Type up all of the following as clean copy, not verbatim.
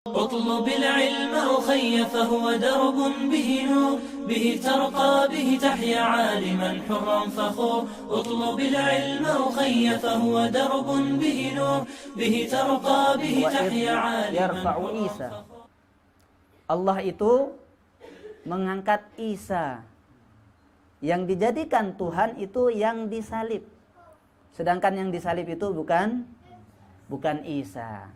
اطلب العلم أخي فهو درب به نور به ترقى به تحيا عالما حرا فخور اطلب العلم أخي فهو درب به نور به ترقى به تحيا عالما حرا فخور. Allah itu mengangkat Isa. Yang dijadikan Tuhan itu yang disalib. Sedangkan yang disalib itu bukan Isa.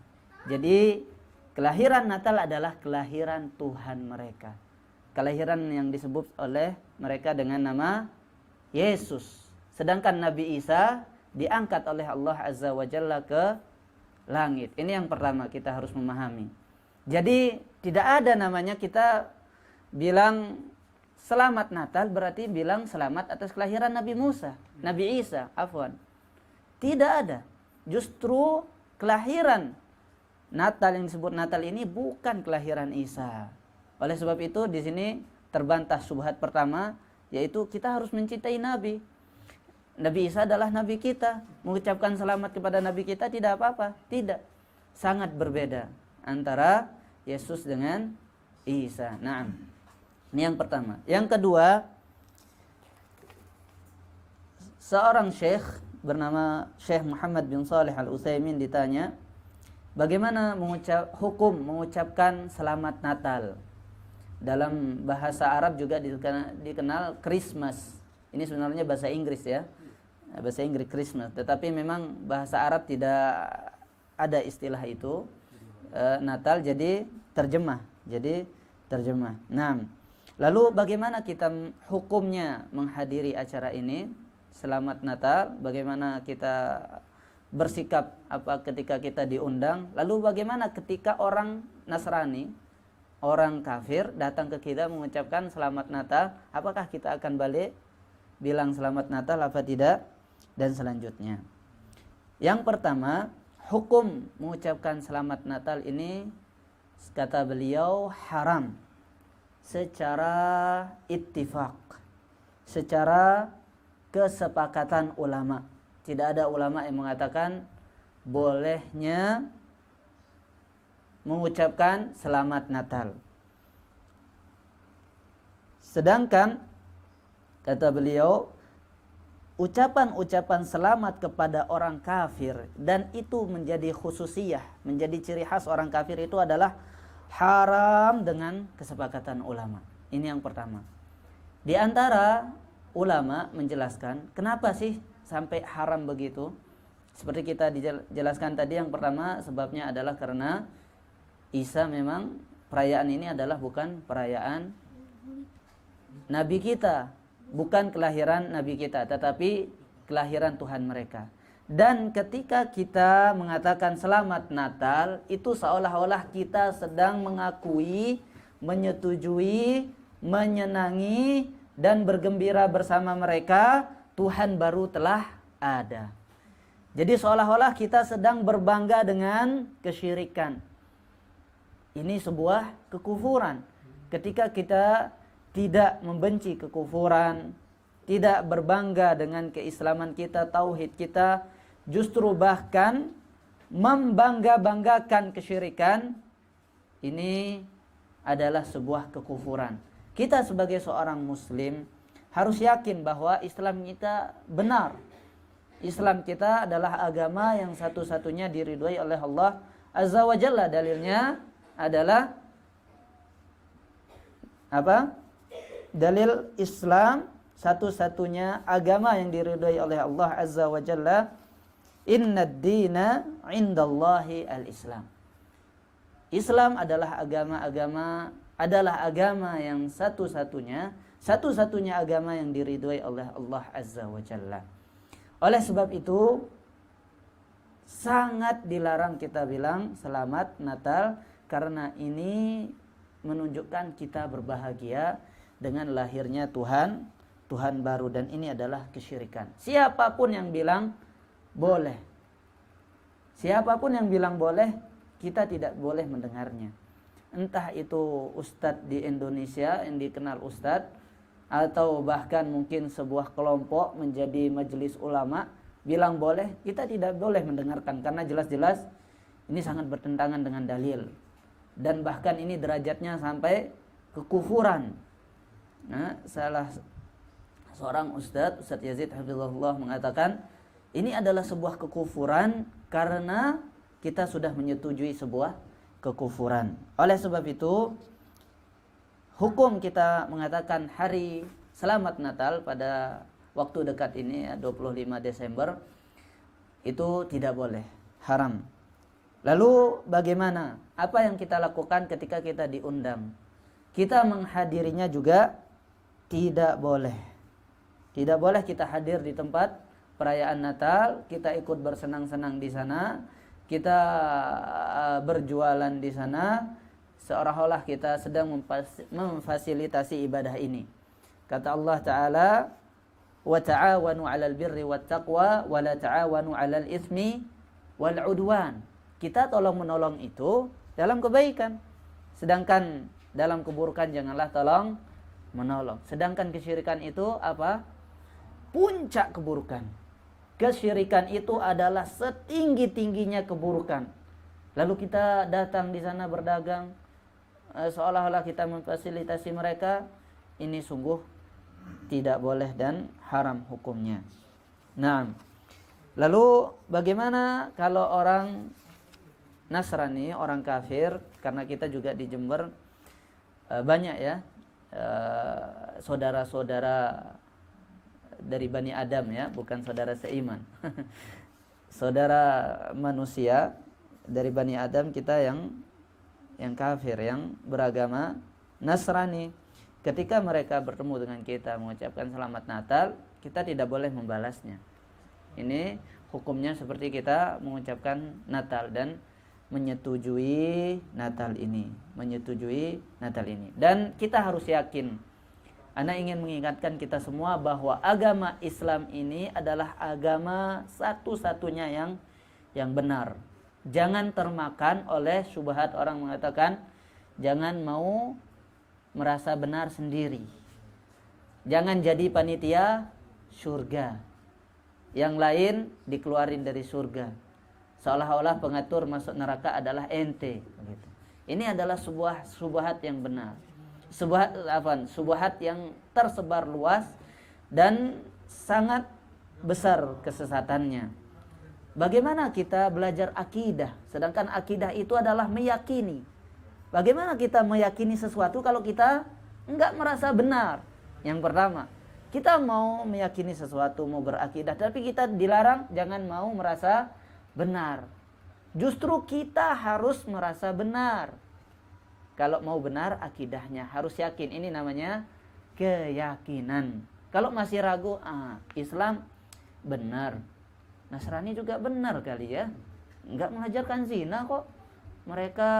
Jadi kelahiran Natal adalah kelahiran Tuhan mereka. Kelahiran yang disebut oleh mereka dengan nama Yesus. Sedangkan Nabi Isa diangkat oleh Allah Azza wa Jalla ke langit. Ini yang pertama kita harus memahami. Jadi tidak ada namanya kita bilang selamat Natal berarti bilang selamat atas kelahiran Nabi Isa, afwan. Tidak ada. Justru kelahiran Natal yang disebut Natal ini bukan kelahiran Isa. Oleh sebab itu di sini terbantah syubhat pertama, yaitu kita harus mencintai Nabi. Nabi Isa adalah Nabi kita. Mengucapkan selamat kepada Nabi kita tidak apa-apa. Tidak. Sangat berbeda antara Yesus dengan Isa. Naam. Ini yang pertama. Yang kedua, seorang syekh bernama Syekh Muhammad bin Shalih Al-Utsaimin ditanya, bagaimana hukum mengucapkan selamat Natal? Dalam bahasa Arab juga dikenal Christmas. Ini sebenarnya bahasa Inggris ya. Bahasa Inggris Christmas. Tetapi memang bahasa Arab tidak ada istilah itu. Natal jadi terjemah. Nah, lalu bagaimana kita hukumnya menghadiri acara ini? Selamat Natal. Bagaimana kita bersikap ketika kita diundang? Lalu bagaimana ketika orang Nasrani, orang kafir datang ke kita mengucapkan selamat Natal? Apakah kita akan balik bilang selamat Natal apa tidak? Dan selanjutnya, yang pertama, hukum mengucapkan selamat Natal ini kata beliau haram secara ittifaq, secara kesepakatan ulama. Tidak ada ulama yang mengatakan bolehnya mengucapkan selamat Natal. Sedangkan kata beliau, ucapan-ucapan selamat kepada orang kafir, dan itu menjadi khususiyah, menjadi ciri khas orang kafir, itu adalah haram dengan kesepakatan ulama. Ini yang pertama. Di antara ulama menjelaskan kenapa sih sampai haram begitu. Seperti kita dijelaskan tadi, yang pertama sebabnya adalah karena Isa memang perayaan ini adalah bukan perayaan Nabi kita, bukan kelahiran Nabi kita, tetapi kelahiran Tuhan mereka. Dan ketika kita mengatakan selamat Natal, itu seolah-olah kita sedang mengakui, menyetujui, menyenangi, dan bergembira bersama mereka Tuhan baru telah ada. Jadi seolah-olah kita sedang berbangga dengan kesyirikan. Ini sebuah kekufuran. Ketika kita tidak membenci kekufuran, tidak berbangga dengan keislaman kita, tauhid kita, justru bahkan membangga-banggakan kesyirikan, ini adalah sebuah kekufuran. Kita sebagai seorang muslim harus yakin bahwa Islam kita benar. Islam kita adalah agama yang satu-satunya diridhoi oleh Allah Azza wa Jalla. Dalilnya adalah apa? Dalil Islam satu-satunya agama yang diridhoi oleh Allah Azza wa Jalla, innad dina indallahi al-Islam. Islam adalah agama yang satu-satunya agama yang diridhoi oleh Allah Azza wa Jalla. Oleh sebab itu sangat dilarang kita bilang selamat Natal, karena ini menunjukkan kita berbahagia dengan lahirnya Tuhan baru, dan ini adalah kesyirikan. Siapapun yang bilang boleh, kita tidak boleh mendengarnya. Entah itu ustadz di Indonesia yang dikenal ustadz, atau bahkan mungkin sebuah kelompok menjadi majelis ulama bilang boleh, kita tidak boleh mendengarkan, karena jelas-jelas ini sangat bertentangan dengan dalil. dan bahkan ini derajatnya sampai kekufuran. Nah, salah seorang Ustadz Yazid Hafizahullah mengatakan ini adalah sebuah kekufuran karena kita sudah menyetujui sebuah kekufuran. Oleh sebab itu, hukum kita mengatakan hari Selamat Natal pada waktu dekat ini 25 Desember itu tidak boleh, haram. Lalu bagaimana? Apa yang kita lakukan ketika kita diundang? Kita menghadirinya juga tidak boleh. Tidak boleh kita hadir di tempat perayaan Natal, kita ikut bersenang-senang di sana, kita berjualan di sana, seolah-olah kita sedang memfasilitasi ibadah ini. Kata Allah Ta'ala, wa ta'awanu 'alal birri wat taqwa wa la ta'awanu 'alal itsmi wal 'udwan. Kita tolong-menolong itu dalam kebaikan. Sedangkan dalam keburukan janganlah tolong menolong. Sedangkan kesyirikan itu apa? Puncak keburukan. Kesyirikan itu adalah setinggi-tingginya keburukan. Lalu kita datang di sana berdagang seolah-olah kita memfasilitasi mereka. Ini sungguh tidak boleh dan haram hukumnya. Nah, lalu bagaimana kalau orang Nasrani, orang kafir? Karena kita juga di Jember banyak ya saudara-saudara dari Bani Adam ya, bukan saudara seiman. Saudara manusia dari Bani Adam kita yang kafir, yang beragama Nasrani. Ketika mereka bertemu dengan kita mengucapkan selamat Natal, kita tidak boleh membalasnya. Ini hukumnya seperti kita mengucapkan Natal dan menyetujui Natal ini, Dan kita harus yakin. Ana ingin mengingatkan kita semua bahwa agama Islam ini adalah agama satu-satunya yang benar. Jangan termakan oleh syubhat orang mengatakan jangan mau merasa benar sendiri. Jangan jadi panitia surga. Yang lain dikeluarin dari surga. Seolah-olah pengatur masuk neraka adalah ente. Ini adalah sebuah syubhat yang benar. Syubhat yang tersebar luas dan sangat besar kesesatannya. Bagaimana kita belajar akidah? Sedangkan akidah itu adalah meyakini. Bagaimana kita meyakini sesuatu kalau kita enggak merasa benar? Yang pertama, kita mau meyakini sesuatu, mau berakidah, tapi kita dilarang jangan mau merasa benar. Justru kita harus merasa benar. Kalau mau benar akidahnya harus yakin. Ini namanya keyakinan. Kalau masih ragu, Islam benar, Nasrani juga benar kali ya. Enggak mengajarkan zina kok. Mereka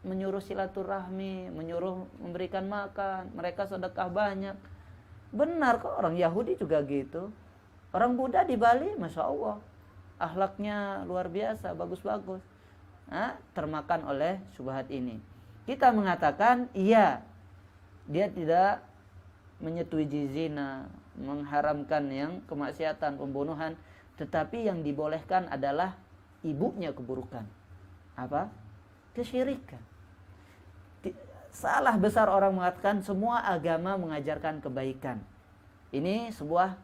menyuruh silaturahmi, menyuruh memberikan makan, mereka sedekah banyak. Benar kok, orang Yahudi juga gitu. Orang Buddha di Bali, Masya Allah, akhlaknya luar biasa, bagus-bagus. Termakan oleh syubhat ini. Kita mengatakan, iya, dia tidak menyetujui zina, mengharamkan yang kemaksiatan, pembunuhan, tetapi yang dibolehkan adalah ibunya keburukan. Apa? Kesyirikan. Salah besar orang mengatakan semua agama mengajarkan kebaikan. Ini sebuah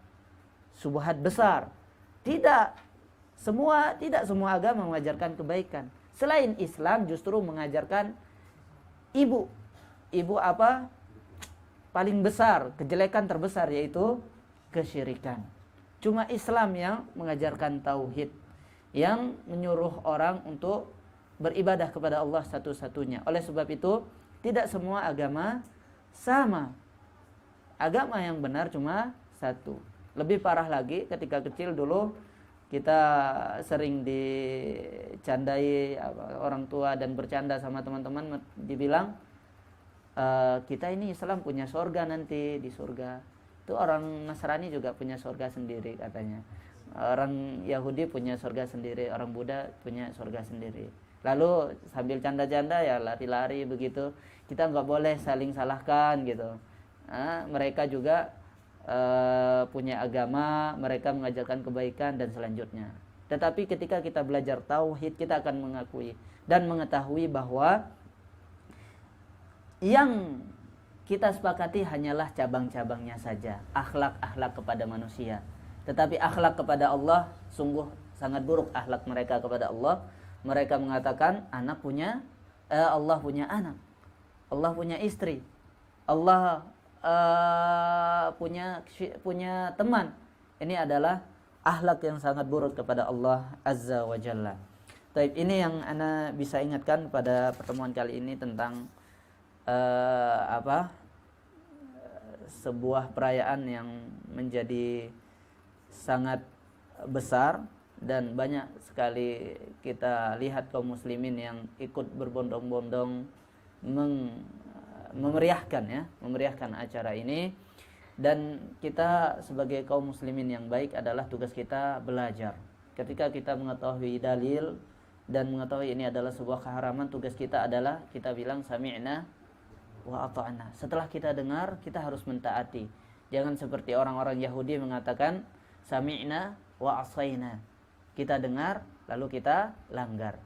syubhat besar. Tidak semua agama mengajarkan kebaikan. Selain Islam justru mengajarkan ibu apa? Paling besar, kejelekan terbesar yaitu kesyirikan. Cuma Islam yang mengajarkan tauhid, yang menyuruh orang untuk beribadah kepada Allah satu-satunya. Oleh sebab itu, tidak semua agama sama. Agama yang benar cuma satu. Lebih parah lagi ketika kecil dulu kita sering dicandai orang tua dan bercanda sama teman-teman, dibilang kita ini Islam punya surga nanti di surga. Itu orang Nasrani juga punya surga sendiri katanya. Orang Yahudi punya surga sendiri, orang Buddha punya surga sendiri. Lalu sambil canda-canda ya lari-lari begitu. Kita nggak boleh saling salahkan gitu. Mereka juga punya agama, mereka mengajarkan kebaikan dan selanjutnya. Tetapi ketika kita belajar tauhid, kita akan mengakui dan mengetahui bahwa yang kita sepakati hanyalah cabang-cabangnya saja, akhlak-akhlak kepada manusia. Tetapi akhlak kepada Allah sungguh sangat buruk akhlak mereka kepada Allah. Mereka mengatakan Allah punya anak, Allah punya istri, Allah punya teman. Ini adalah akhlak yang sangat buruk kepada Allah Azza wa Jalla. Taib, ini yang ana bisa ingatkan pada pertemuan kali ini tentang sebuah perayaan yang menjadi sangat besar dan banyak sekali kita lihat kaum muslimin yang ikut berbondong-bondong memeriahkan acara ini. Dan kita sebagai kaum muslimin yang baik adalah tugas kita belajar. Ketika kita mengetahui dalil dan mengetahui ini adalah sebuah keharaman, tugas kita adalah kita bilang sami'na wa ata'na. Setelah kita dengar, kita harus mentaati. Jangan seperti orang-orang Yahudi mengatakan sami'na wa asaina. Kita dengar lalu kita langgar.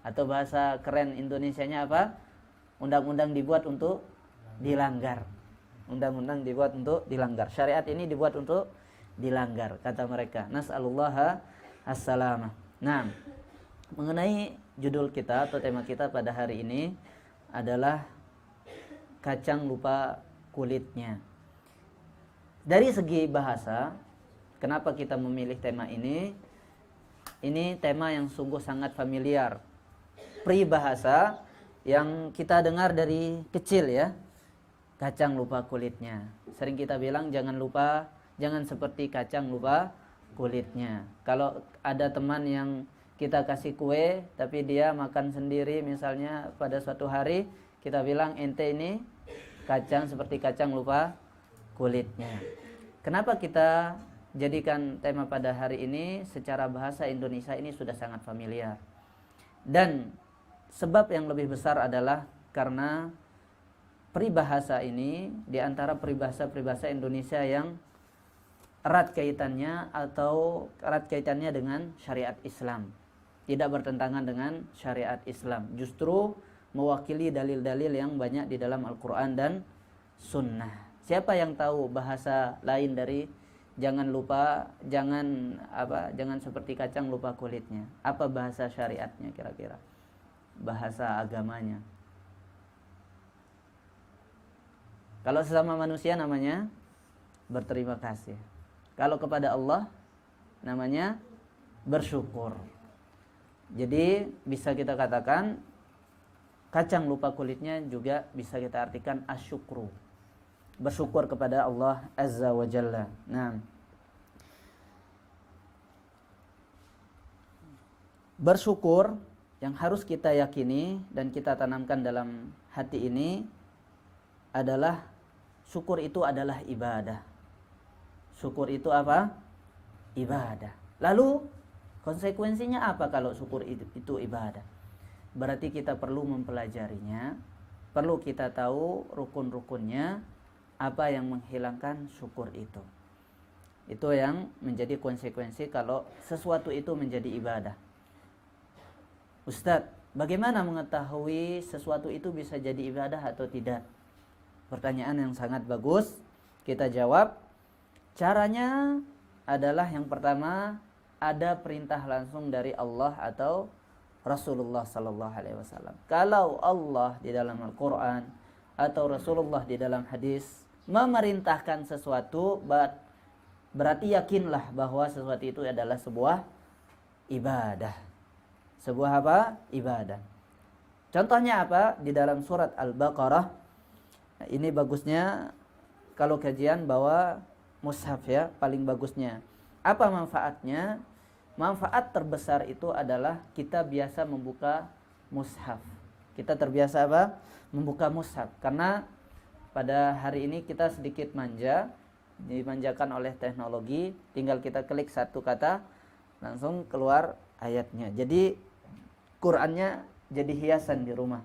Atau bahasa keren Indonesianya apa? Undang-undang dibuat untuk dilanggar. Undang-undang dibuat untuk dilanggar. Syariat ini dibuat untuk dilanggar, kata mereka. Nas'alullaha as-salamah. Nah, mengenai judul kita atau tema kita pada hari ini adalah kacang lupa kulitnya. Dari segi bahasa, kenapa kita memilih tema ini? Ini tema yang sungguh sangat familiar. Peribahasa yang kita dengar dari kecil ya. Kacang lupa kulitnya. Sering kita bilang jangan seperti kacang lupa kulitnya. Kalau ada teman yang kita kasih kue tapi dia makan sendiri misalnya pada suatu hari, kita bilang ente ini kacang seperti kacang lupa kulitnya. Kenapa kita jadikan tema pada hari ini? Secara bahasa Indonesia ini sudah sangat familiar. Dan sebab yang lebih besar adalah karena peribahasa ini di antara peribahasa Indonesia yang erat kaitannya dengan syariat Islam. Tidak bertentangan dengan syariat Islam. Justru mewakili dalil-dalil yang banyak di dalam Al-Quran dan Sunnah. Siapa yang tahu bahasa lain dari jangan seperti kacang lupa kulitnya? Apa bahasa syariatnya kira-kira? Bahasa agamanya. Kalau sesama manusia namanya berterima kasih. Kalau kepada Allah namanya bersyukur. Jadi bisa kita katakan kacang lupa kulitnya juga bisa kita artikan asyukru. Bersyukur kepada Allah Azza wa Jalla. Nah, bersyukur yang harus kita yakini dan kita tanamkan dalam hati ini adalah syukur itu adalah ibadah. Syukur itu apa? Ibadah. Lalu konsekuensinya apa kalau syukur itu ibadah? Berarti kita perlu mempelajarinya, perlu kita tahu rukun-rukunnya, apa yang menghilangkan syukur itu. Itu yang menjadi konsekuensi kalau sesuatu itu menjadi ibadah. Ustadz, bagaimana mengetahui sesuatu itu bisa jadi ibadah atau tidak? Pertanyaan yang sangat bagus. Kita jawab. Caranya adalah yang pertama, ada perintah langsung dari Allah atau Rasulullah sallallahu alaihi wasallam. Kalau Allah di dalam Al-Qur'an atau Rasulullah di dalam hadis memerintahkan sesuatu, berarti yakinlah bahwa sesuatu itu adalah sebuah ibadah. Sebuah apa? Ibadah. Contohnya apa? Di dalam surat Al-Baqarah. Nah, ini bagusnya kalau kajian bawa mushaf ya, paling bagusnya. Apa manfaatnya? Manfaat terbesar itu adalah kita biasa membuka mushaf. Kita terbiasa apa? Membuka mushaf. Karena pada hari ini kita sedikit manja, dimanjakan oleh teknologi, tinggal kita klik satu kata, langsung keluar ayatnya. Jadi Qur'annya jadi hiasan di rumah.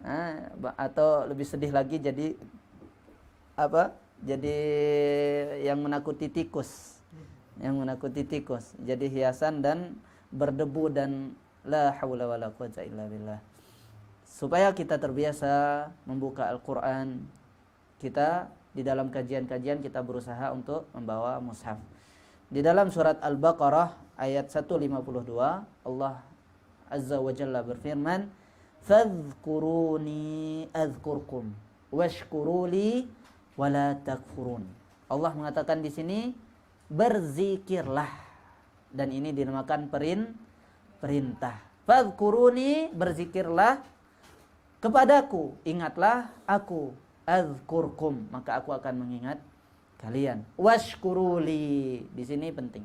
Nah, atau lebih sedih lagi jadi apa? Jadi yang menakuti tikus. Jadi hiasan dan berdebu dan la haula wala quwwata illa billah. supaya kita terbiasa membuka Al-Quran. Kita di dalam kajian-kajian kita berusaha untuk membawa mushaf. Di dalam surat Al-Baqarah ayat 152 Allah Azza wa Jalla berfirman, "Fadhkuruni adzkurkum washkuruli wala takfurun." Allah mengatakan di sini berzikirlah, dan ini dinamakan perintah. Fadhkuruni, berzikirlah kepadaku, ingatlah aku, adzkurkum, maka aku akan mengingat kalian. Washkuruli, di sini penting.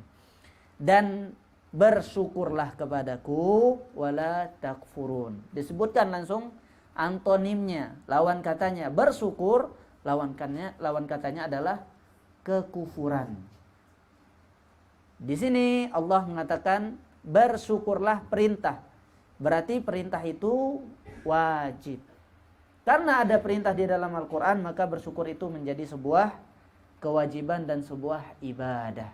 Dan bersyukurlah kepadaku, wala takfurun. Disebutkan langsung antonimnya, lawan katanya bersyukur, lawan katanya adalah kekufuran. Di sini Allah mengatakan bersyukurlah perintah. Berarti perintah itu wajib. Karena ada perintah di dalam Al-Quran, maka bersyukur itu menjadi sebuah kewajiban dan sebuah ibadah.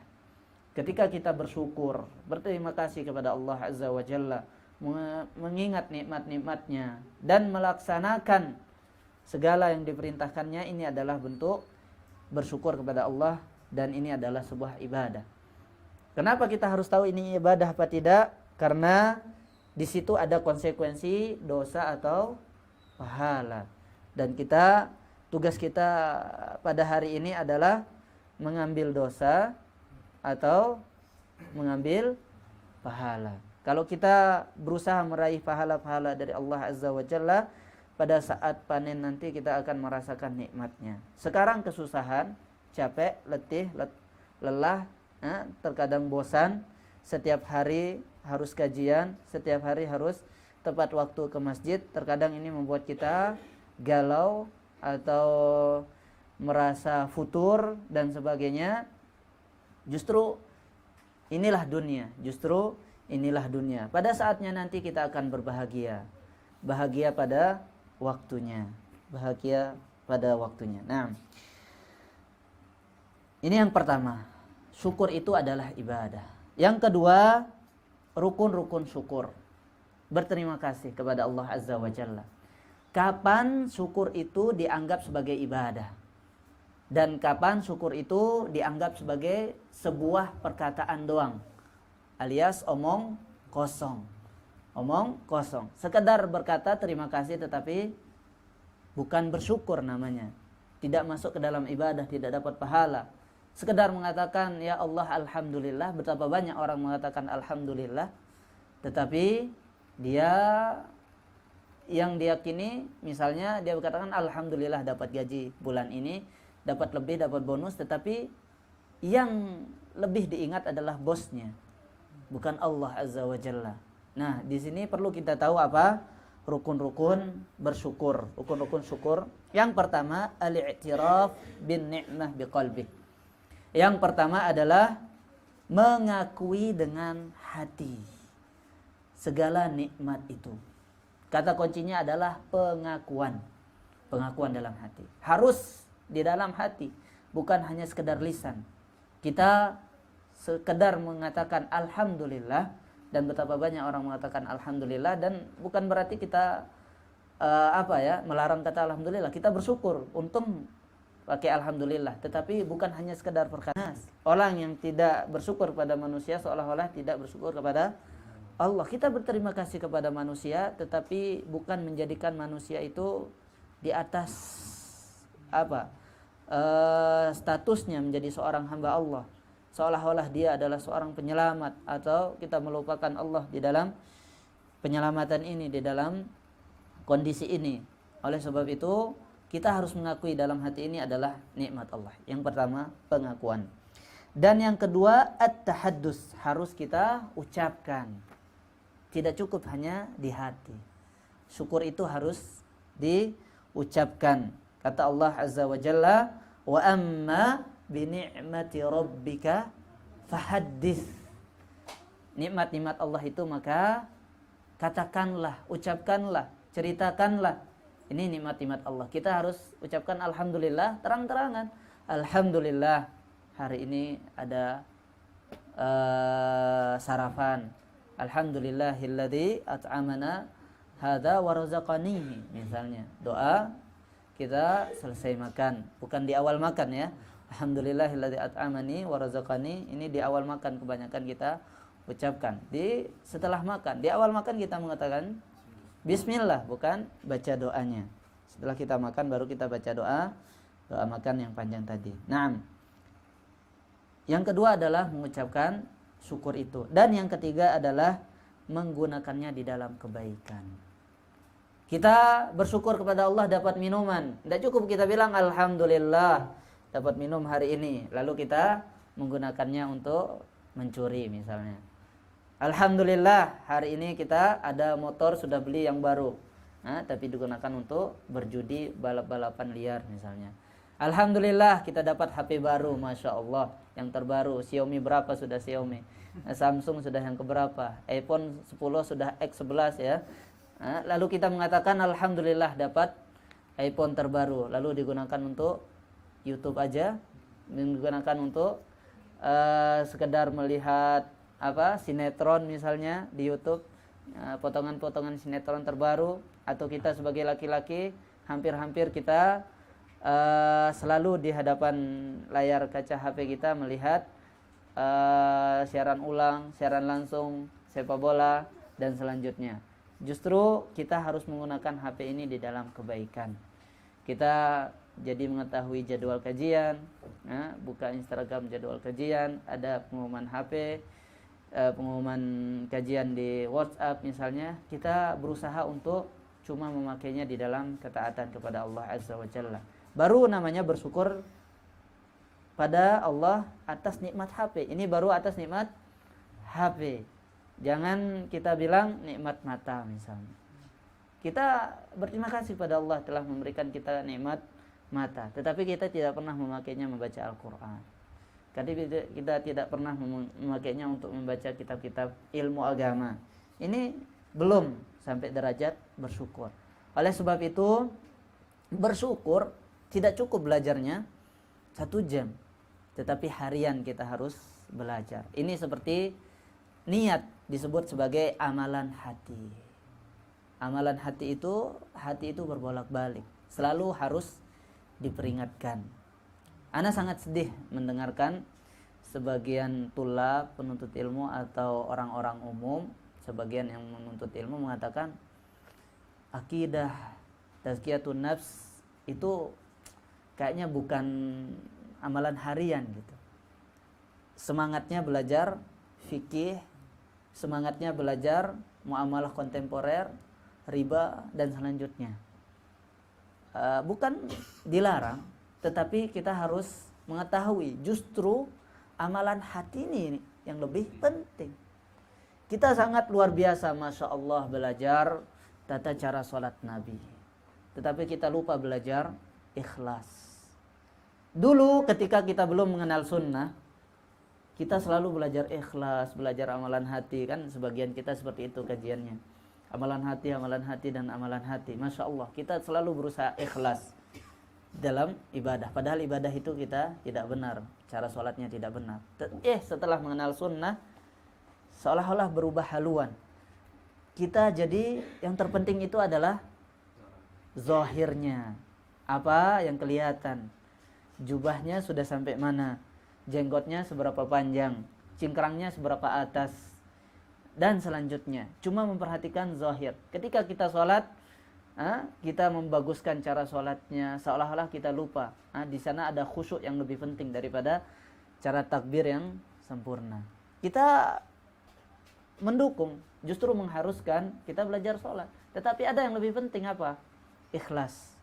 Ketika kita bersyukur, berterima kasih kepada Allah Azza wa Jalla, mengingat nikmat-nikmatnya dan melaksanakan segala yang diperintahkannya, ini adalah bentuk bersyukur kepada Allah, dan ini adalah sebuah ibadah. Kenapa kita harus tahu ini ibadah apa tidak? Karena di situ ada konsekuensi dosa atau pahala. Dan tugas kita pada hari ini adalah mengambil dosa atau mengambil pahala. Kalau kita berusaha meraih pahala-pahala dari Allah Azza wa Jalla, pada saat panen nanti kita akan merasakan nikmatnya. Sekarang kesusahan, capek, letih, lelah, terkadang bosan, setiap hari harus kajian, setiap hari harus tepat waktu ke masjid. Terkadang ini membuat kita galau atau merasa futur dan sebagainya. Justru inilah dunia, Pada saatnya nanti kita akan berbahagia. Bahagia pada waktunya. Nah, ini yang pertama. Syukur itu adalah ibadah. Yang kedua, rukun-rukun syukur. Berterima kasih kepada Allah Azza wa Jalla. Kapan syukur itu dianggap sebagai ibadah? Dan kapan syukur itu dianggap sebagai sebuah perkataan doang, alias omong kosong. Sekedar berkata terima kasih tetapi bukan bersyukur namanya. Tidak masuk ke dalam ibadah, tidak dapat pahala. Sekedar mengatakan ya Allah alhamdulillah. Betapa banyak orang mengatakan alhamdulillah, tetapi dia yang diyakini, misalnya dia berkatakan alhamdulillah dapat gaji bulan ini, dapat lebih, dapat bonus, tetapi yang lebih diingat adalah bosnya, bukan Allah Azza wa Jalla. Nah, di sini perlu kita tahu apa rukun-rukun bersyukur, rukun-rukun syukur. Yang pertama, al-i'tiraf bin ni'mah biqalbi. Yang pertama adalah mengakui dengan hati segala nikmat itu. Kata kuncinya adalah pengakuan. Pengakuan dalam hati. Harus di dalam hati, bukan hanya sekedar lisan. Kita sekedar mengatakan alhamdulillah, dan betapa banyak orang mengatakan alhamdulillah, dan bukan berarti kita melarang kata alhamdulillah. Kita bersyukur, untung pakai alhamdulillah, tetapi bukan hanya sekedar perkataan. Orang yang tidak bersyukur pada manusia seolah-olah tidak bersyukur kepada Allah. Kita berterima kasih kepada manusia, tetapi bukan menjadikan manusia itu di atas statusnya menjadi seorang hamba Allah, seolah-olah dia adalah seorang penyelamat, atau kita melupakan Allah di dalam penyelamatan ini, di dalam kondisi ini. Oleh sebab itu kita harus mengakui dalam hati ini adalah nikmat Allah. Yang pertama, pengakuan. Dan yang kedua, at-tahaddus, harus kita ucapkan. Tidak cukup hanya di hati. Syukur itu harus diucapkan. Kata Allah Azza wa Jalla, wa amma bi ni'mati rabbika fahaddits. Nikmat-nikmat Allah itu maka katakanlah, ucapkanlah, ceritakanlah. Ini nikmat-nikmat Allah. Kita harus ucapkan alhamdulillah terang-terangan. Alhamdulillah hari ini ada sarapan. Alhamdulillahilladzi at'amana hadza wa razaqanihi, misalnya doa kita selesai makan, bukan di awal makan ya. Alhamdulillahilladzi at'amani wa razaqani, ini di awal makan kebanyakan kita ucapkan. Di setelah makan, di awal makan kita mengatakan bismillah, bukan baca doanya. Setelah kita makan baru kita baca doa makan yang panjang tadi. Naam. Yang kedua adalah mengucapkan syukur itu, dan yang ketiga adalah menggunakannya di dalam kebaikan. Kita bersyukur kepada Allah dapat minuman. Tidak cukup kita bilang alhamdulillah dapat minum hari ini, lalu kita menggunakannya untuk mencuri misalnya. Alhamdulillah hari ini kita ada motor sudah beli yang baru, tapi digunakan untuk berjudi balap-balapan liar misalnya. Alhamdulillah kita dapat HP baru, Masya Allah, yang terbaru. Xiaomi berapa sudah Xiaomi? Samsung sudah yang keberapa? iPhone 10 sudah X11 ya. Lalu kita mengatakan alhamdulillah dapat iPhone terbaru, lalu digunakan untuk YouTube aja, digunakan untuk sekedar melihat sinetron misalnya di YouTube, potongan-potongan sinetron terbaru, atau kita sebagai laki-laki hampir-hampir kita selalu di hadapan layar kaca HP kita melihat siaran ulang, siaran langsung, sepak bola dan selanjutnya. Justru kita harus menggunakan HP ini di dalam kebaikan. Kita jadi mengetahui jadwal kajian, buka Instagram jadwal kajian, ada pengumuman HP, pengumuman kajian di WhatsApp misalnya. Kita berusaha untuk cuma memakainya di dalam ketaatan kepada Allah Azza wa Jalla. Baru namanya bersyukur pada Allah atas nikmat HP. Ini baru atas nikmat HP. Jangan kita bilang nikmat mata misalnya. Kita berterima kasih pada Allah telah memberikan kita nikmat mata, tetapi kita tidak pernah memakainya membaca Al-Quran. Kita tidak pernah memakainya untuk membaca kitab-kitab ilmu agama. Ini belum sampai derajat bersyukur. Oleh sebab itu, bersyukur tidak cukup belajarnya 1 jam, tetapi harian kita harus belajar. Ini seperti niat disebut sebagai amalan hati. Amalan hati itu berbolak-balik, selalu harus diperingatkan. Ana sangat sedih mendengarkan sebagian tulab, penuntut ilmu atau orang-orang umum, sebagian yang menuntut ilmu mengatakan akidah, tazkiyatun nafs itu kayaknya bukan amalan harian gitu. Semangatnya belajar fikih, semangatnya belajar muamalah kontemporer, riba dan selanjutnya. Bukan dilarang, tetapi kita harus mengetahui justru amalan hati ini yang lebih penting. Kita sangat luar biasa, Masya Allah, belajar tata cara sholat Nabi, tetapi kita lupa belajar ikhlas. Dulu ketika kita belum mengenal sunnah, kita selalu belajar ikhlas, belajar amalan hati. Kan sebagian kita seperti itu kajiannya, amalan hati dan amalan hati. Masya Allah, kita selalu berusaha ikhlas dalam ibadah, padahal ibadah itu kita tidak benar, cara sholatnya tidak benar. Setelah mengenal sunnah, seolah-olah berubah haluan. Kita jadi yang terpenting itu adalah zahirnya, apa yang kelihatan, jubahnya sudah sampai mana, jenggotnya seberapa panjang, cingkrangnya seberapa atas, dan selanjutnya. Cuma memperhatikan zahir. Ketika kita sholat, kita membaguskan cara sholatnya, seolah-olah kita lupa. Di sana ada khusyuk yang lebih penting daripada cara takbir yang sempurna. Kita mendukung, justru mengharuskan kita belajar sholat. Tetapi ada yang lebih penting apa? Ikhlas,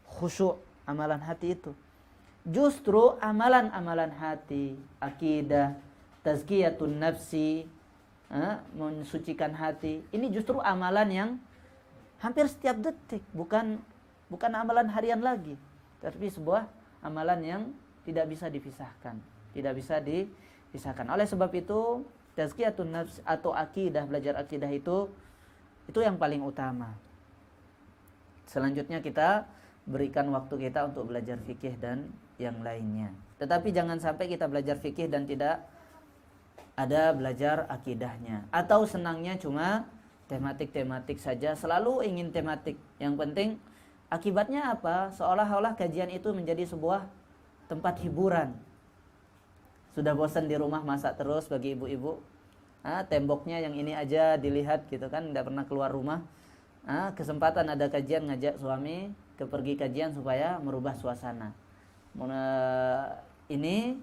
khusyuk, amalan hati itu. Justru amalan-amalan hati, akidah, tazkiyatun nafsi, mensucikan hati, ini justru amalan yang hampir setiap detik, bukan amalan harian lagi, tapi sebuah amalan yang tidak bisa dipisahkan, Oleh sebab itu, tazkiyatun nafs atau akidah, belajar akidah itu yang paling utama. Selanjutnya kita berikan waktu kita untuk belajar fikih dan yang lainnya. Tetapi jangan sampai kita belajar fikih dan tidak ada belajar akidahnya, atau senangnya cuma tematik saja, selalu ingin tematik. Yang penting akibatnya apa? Seolah-olah kajian itu menjadi sebuah tempat hiburan. Sudah bosan di rumah masak terus bagi ibu-ibu. Temboknya yang ini aja dilihat gitu kan, tidak pernah keluar rumah. Kesempatan ada kajian, ngajak suami ke pergi kajian supaya merubah suasana. Ini,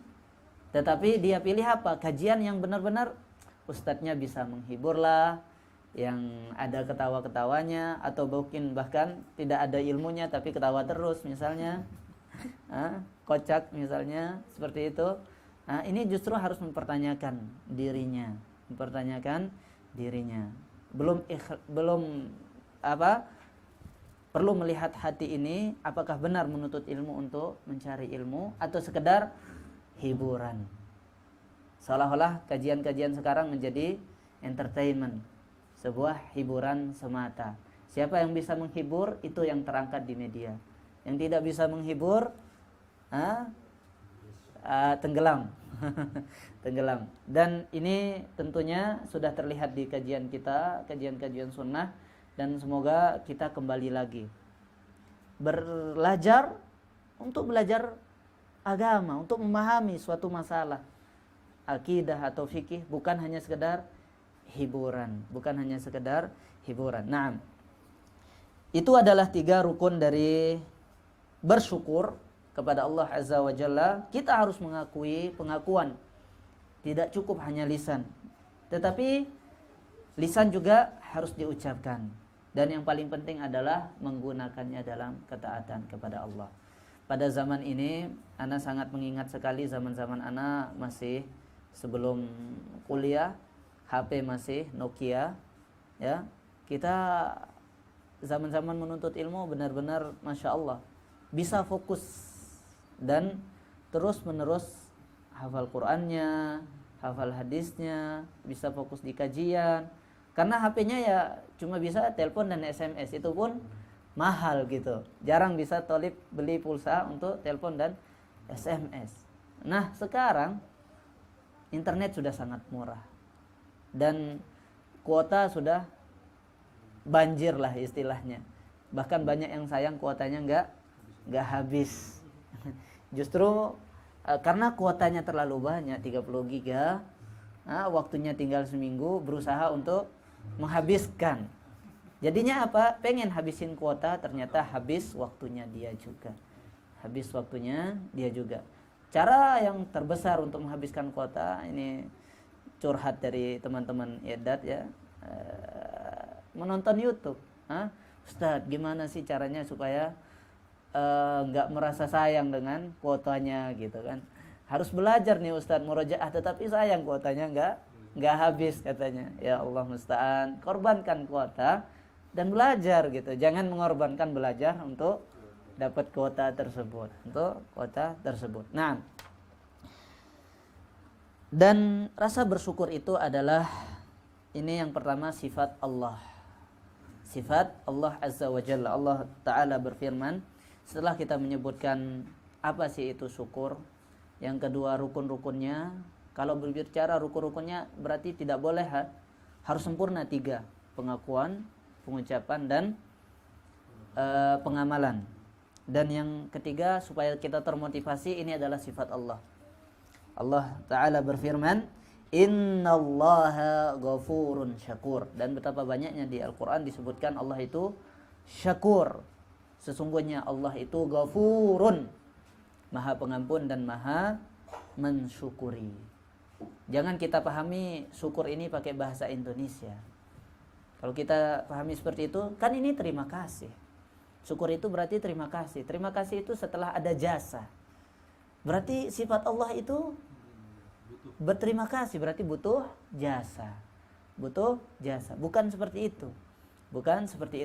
tetapi dia pilih apa? Kajian yang benar-benar ustadznya bisa menghibur lah, yang ada ketawa-ketawanya, atau mungkin bahkan tidak ada ilmunya tapi ketawa terus misalnya, kocak misalnya, seperti itu. Ini justru harus mempertanyakan dirinya, belum perlu melihat hati ini apakah benar menuntut ilmu untuk mencari ilmu atau sekedar hiburan. Seolah-olah kajian-kajian sekarang menjadi entertainment, sebuah hiburan semata. Siapa yang bisa menghibur, itu yang terangkat di media. Yang tidak bisa menghibur, tenggelam. Tenggelam. Dan ini tentunya sudah terlihat di kajian kita, kajian-kajian sunnah, dan semoga kita kembali lagi belajar agama, untuk memahami suatu masalah akidah atau fikih, bukan hanya sekedar hiburan. Nah, itu adalah 3 rukun dari bersyukur kepada Allah Azza wa Jalla. Kita harus mengakui pengakuan. Tidak cukup hanya lisan, tetapi lisan juga harus diucapkan. Dan yang paling penting adalah menggunakannya dalam ketaatan kepada Allah. Pada zaman ini, ana sangat mengingat sekali zaman-zaman ana masih sebelum kuliah, HP masih Nokia, ya. Kita zaman-zaman menuntut ilmu benar-benar Masya Allah, bisa fokus dan terus-menerus hafal Qur'annya, hafal hadisnya, bisa fokus di kajian. Karena HP-nya ya cuma bisa telepon dan SMS, itu pun mahal gitu. Jarang bisa tolib beli pulsa untuk telepon dan SMS. Nah, sekarang internet sudah sangat murah dan kuota sudah banjir lah istilahnya. Bahkan banyak yang sayang kuotanya nggak habis. Justru karena kuotanya terlalu banyak, 30 giga, waktunya tinggal seminggu, berusaha untuk menghabiskan. Jadinya apa? Pengen habisin kuota, ternyata habis waktunya dia juga. Cara yang terbesar untuk menghabiskan kuota, ini curhat dari teman-teman Edat ya, menonton YouTube. Ustadz, gimana sih caranya supaya nggak merasa sayang dengan kuotanya gitu kan? Harus belajar nih Ustadz murojaah, tetapi sayang kuotanya nggak habis katanya. Ya Allah musta'an, korbankan kuota dan belajar gitu. Jangan mengorbankan belajar untuk dapat kuota tersebut, Nah, dan rasa bersyukur itu adalah, ini yang pertama, sifat Allah. Sifat Allah Azza wa Jalla. Allah Ta'ala berfirman, setelah kita menyebutkan apa sih itu syukur, yang kedua rukun-rukunnya. Kalau berbicara rukun-rukunnya berarti tidak boleh harus sempurna 3, pengakuan, pengucapan, dan pengamalan. Dan yang ketiga, supaya kita termotivasi, ini adalah sifat Allah. Allah Ta'ala berfirman, innallaha ghafurun syakur. Dan betapa banyaknya di Al-Quran disebutkan Allah itu syakur. Sesungguhnya Allah itu ghafurun, maha pengampun dan maha mensyukuri. Jangan kita pahami syukur ini pakai bahasa Indonesia. Kalau kita pahami seperti itu, kan ini terima kasih. Syukur itu berarti terima kasih. Terima kasih itu setelah ada jasa. Berarti sifat Allah itu berterima kasih, berarti butuh jasa. Bukan seperti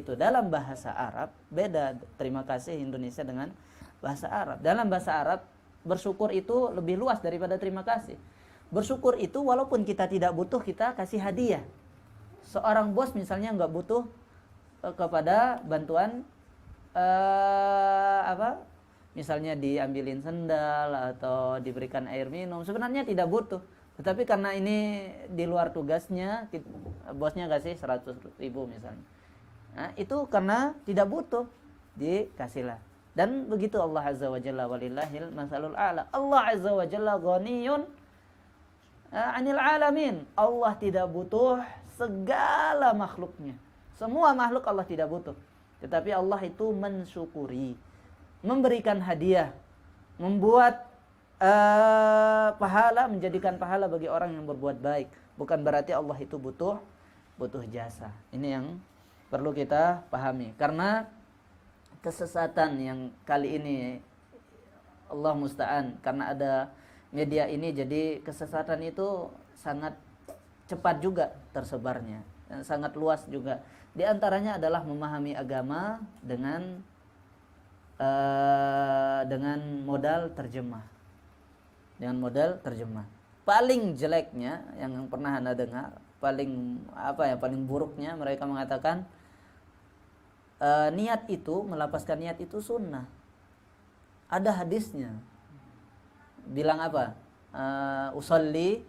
itu. Dalam bahasa Arab beda terima kasih Indonesia dengan bahasa Arab. Dalam bahasa Arab bersyukur itu lebih luas daripada terima kasih. Bersyukur itu walaupun kita tidak butuh, kita kasih hadiah. Seorang bos misalnya nggak butuh kepada bantuan misalnya diambilin sendal atau diberikan air minum, sebenarnya tidak butuh, Tetapi karena ini di luar tugasnya, bosnya kasih 100.000 misalnya. Nah, itu karena tidak butuh, dikasihlah. Dan begitu Allah Azza wa Jalla, walillahil masalul a'la. Allah Azza wa Jalla ghaniyun 'anil alamin. Allah tidak butuh segala makhluknya. Semua makhluk Allah tidak butuh. Tetapi Allah itu mensyukuri, memberikan hadiah, membuat pahala, menjadikan pahala bagi orang yang berbuat baik. Bukan berarti Allah itu butuh jasa. Ini yang perlu kita pahami. Karena kesesatan yang kali ini, Allah musta'an, karena ada media ini, jadi kesesatan itu sangat cepat juga tersebarnya, sangat luas juga. Di antaranya adalah memahami agama dengan modal terjemah. Dengan modal terjemah. Paling jeleknya yang pernah Anda dengar, paling buruknya mereka mengatakan niat itu, melapaskan niat itu sunnah. Ada hadisnya. Bilang apa? Usolli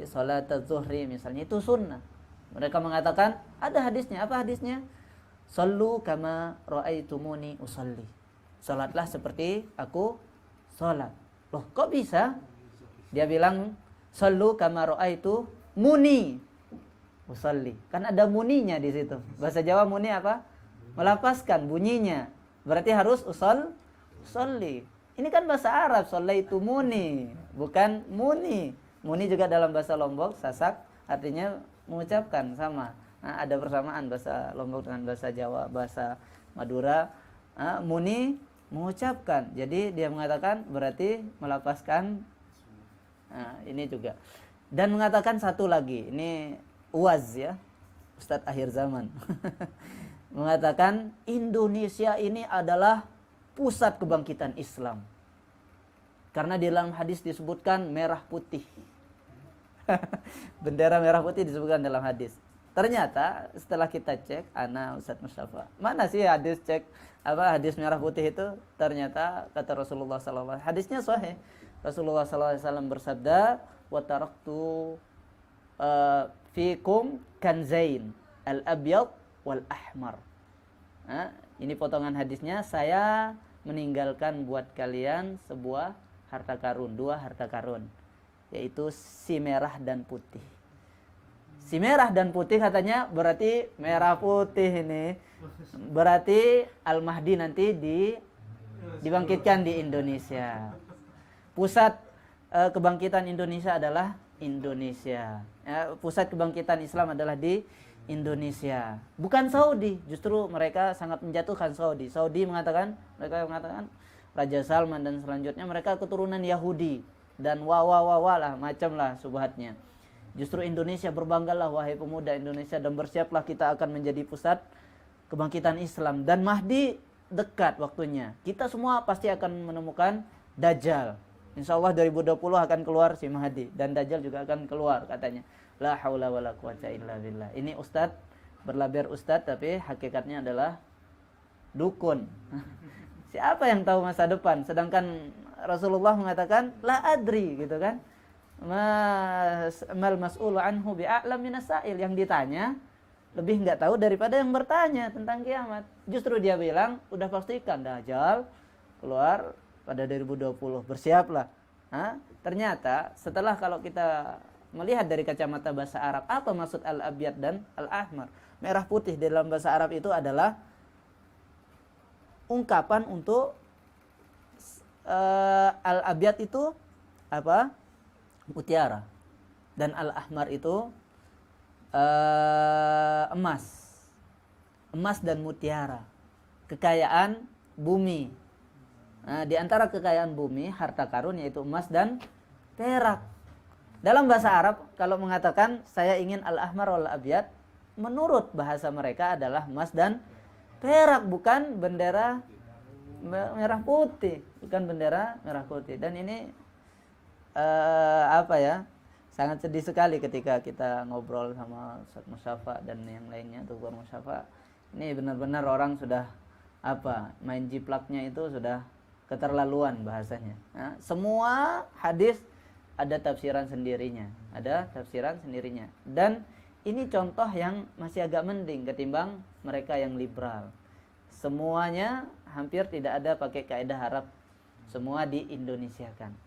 salat az-zuhri misalnya, itu sunnah. Mereka mengatakan ada hadisnya. Apa hadisnya? Sallu kama ra'aitumuni usolli. Salatlah seperti aku salat. Loh, kok bisa? Dia bilang sallu kama ra'aitu muni usolli. Kan ada muninya di situ. Bahasa Jawa muni apa? Melapaskan bunyinya. Berarti harus usolli. Ini kan bahasa Arab, shallaitu muni, bukan muni. Muni juga dalam bahasa Lombok, Sasak, artinya mengucapkan, sama. Nah, ada persamaan bahasa Lombok dengan bahasa Jawa, bahasa Madura. Muni mengucapkan. Jadi dia mengatakan berarti melapaskan. Nah, ini juga. Dan mengatakan satu lagi, ini Uwaz ya, Ustadz akhir zaman. Mengatakan Indonesia ini adalah pusat kebangkitan Islam. Karena di dalam hadis disebutkan merah putih. Bendera merah putih disebutkan dalam hadis. Ternyata setelah kita cek, ana Ustadz Mustafa, mana sih hadis hadis merah putih itu? Ternyata kata Rasulullah SAW, hadisnya sahih. Rasulullah SAW bersabda, wa taraktu fikum kanzain al-abyad wal ahmar. Ini potongan hadisnya, saya meninggalkan buat kalian sebuah harta karun, dua harta karun, yaitu si merah dan putih. Si merah dan putih katanya berarti merah putih ini berarti Al-Mahdi nanti dibangkitkan di Indonesia. Pusat kebangkitan Indonesia adalah Indonesia. Pusat kebangkitan Islam adalah di Indonesia, bukan Saudi. Justru mereka sangat menjatuhkan Saudi. Mereka mengatakan Raja Salman dan selanjutnya mereka keturunan Yahudi dan lah macam lah subhatnya. Justru Indonesia, berbanggalah wahai pemuda Indonesia dan bersiaplah, kita akan menjadi pusat kebangkitan Islam dan Mahdi dekat waktunya. Kita semua pasti akan menemukan Dajjal. Insyaallah 2020 akan keluar si Mahdi dan Dajjal juga akan keluar katanya. La haula wala quwata illa billah. Ini ustadz, berlaber ustadz tapi hakikatnya adalah dukun. Siapa yang tahu masa depan? Sedangkan Rasulullah mengatakan la adri, gitu kan? Mal mas'ulu anhu bi'a'lam minas sa'il. Yang ditanya lebih enggak tahu daripada yang bertanya tentang kiamat. Justru dia bilang, udah pastikan Dajjal keluar pada 2020, bersiaplah. Ternyata setelah kalau kita melihat dari kacamata bahasa Arab, apa maksud al-abyad dan al-ahmar? Merah putih dalam bahasa Arab itu adalah ungkapan untuk al-abyad itu apa? Mutiara. Dan al-ahmar itu emas. Emas dan mutiara. Kekayaan bumi. Nah, di antara kekayaan bumi, harta karun yaitu emas dan perak. Dalam bahasa Arab, kalau mengatakan saya ingin al-ahmar wal abyad, menurut bahasa mereka adalah emas dan perak, bukan bendera merah putih, bukan bendera merah putih. Dan ini sangat sedih sekali ketika kita ngobrol sama Ustaz Musyafa dan yang lainnya, Dr. Musyafa. Ini benar-benar orang sudah main jiplaknya itu sudah keterlaluan bahasanya. Semua hadis ada tafsiran sendirinya, dan ini contoh yang masih agak mending ketimbang mereka yang liberal. Semuanya hampir tidak ada pakai kaidah Arab, semua diindonesiakan,